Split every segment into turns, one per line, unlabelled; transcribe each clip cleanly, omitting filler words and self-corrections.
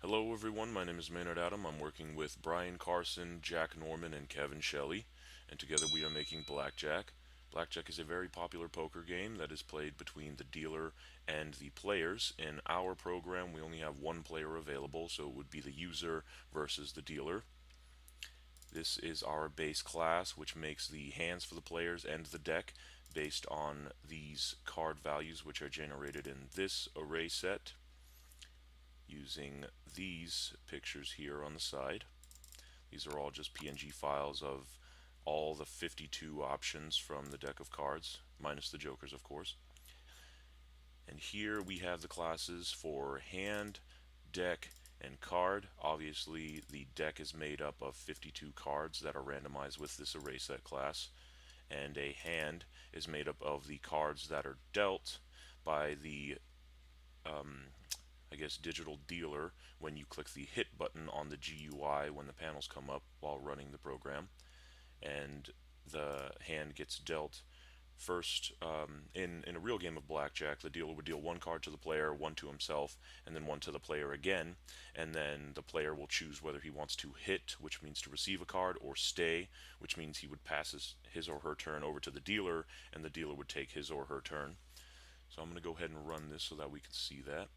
Hello everyone, my name is Maynard Adam. I'm working with Brian Carson, Jack Norman, and Kevin Shelley, and together we are making Blackjack. Blackjack is a very popular poker game that is played between the dealer and the players. In our program, we only have one player available, so it would be the user versus the dealer. This is our base class, which makes the hands for the players and the deck based on these card values, which are generated in this array set using these pictures here on the side. These are all just PNG files of all the 52 options from the deck of cards, minus the jokers, of course. And here we have the classes for hand, deck, and card. Obviously, the deck is made up of 52 cards that are randomized with this array set class, and a hand is made up of the cards that are dealt by the I guess digital dealer when you click the hit button on the GUI when the panels come up while running the program, and the hand gets dealt first. In a real game of blackjack, the dealer would deal one card to the player, one to himself, and then one to the player again, and then the player will choose whether he wants to hit, which means to receive a card, or stay, which means he would pass his or her turn over to the dealer, and the dealer would take his or her turn. So I'm going to go ahead and run this so that we can see that.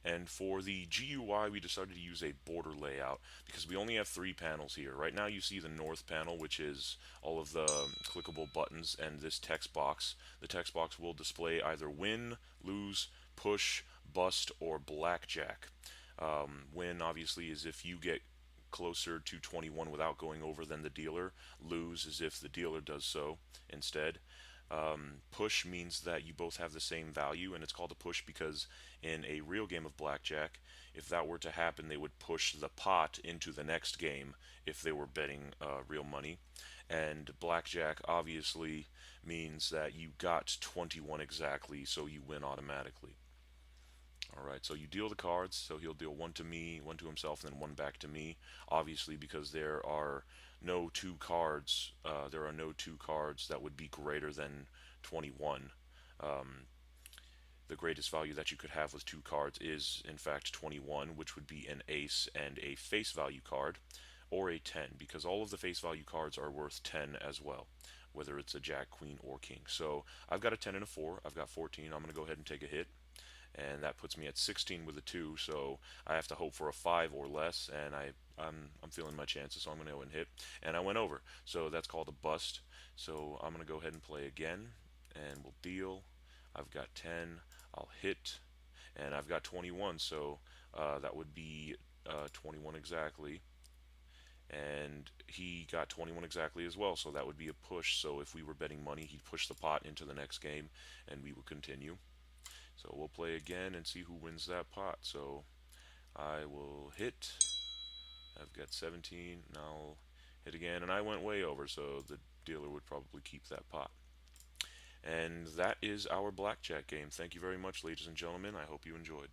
And for the GUI, we decided to use a border layout because we only have 3 panels here. Right now you see the north panel, which is all of the clickable buttons, and this text box. The text box will display either win, lose, push, bust, or blackjack. Win, obviously, is if you get closer to 21 without going over than the dealer. Lose is if the dealer does so instead. Push means that you both have the same value, and it's called a push because in a real game of blackjack, if that were to happen, they would push the pot into the next game if they were betting real money. And blackjack obviously means that you got 21 exactly, so you win automatically. Alright, so you deal the cards, so he'll deal one to me, one to himself, and then one back to me. Obviously, because there are no two cards that would be greater than 21. The greatest value that you could have with 2 cards is, in fact, 21, which would be an ace and a face value card, or a 10, because all of the face value cards are worth 10 as well, whether it's a jack, queen, or king. So I've got a 10 and a 4, I've got 14, I'm going to go ahead and take a hit, and that puts me at 16 with a 2, so I have to hope for a 5 or less, and I'm feeling my chances, so I'm going to go and hit, and I went over, so that's called a bust. So I'm going to go ahead and play again, and we'll deal. I've got 10, I'll hit, and I've got 21, so that would be 21 exactly, and he got 21 exactly as well, so that would be a push. So if we were betting money, he'd push the pot into the next game, and we would continue. So we'll play again and see who wins that pot. So I will hit. I've got 17. Now I'll hit again, and I went way over, so the dealer would probably keep that pot. And that is our blackjack game. Thank you very much, ladies and gentlemen. I hope you enjoyed.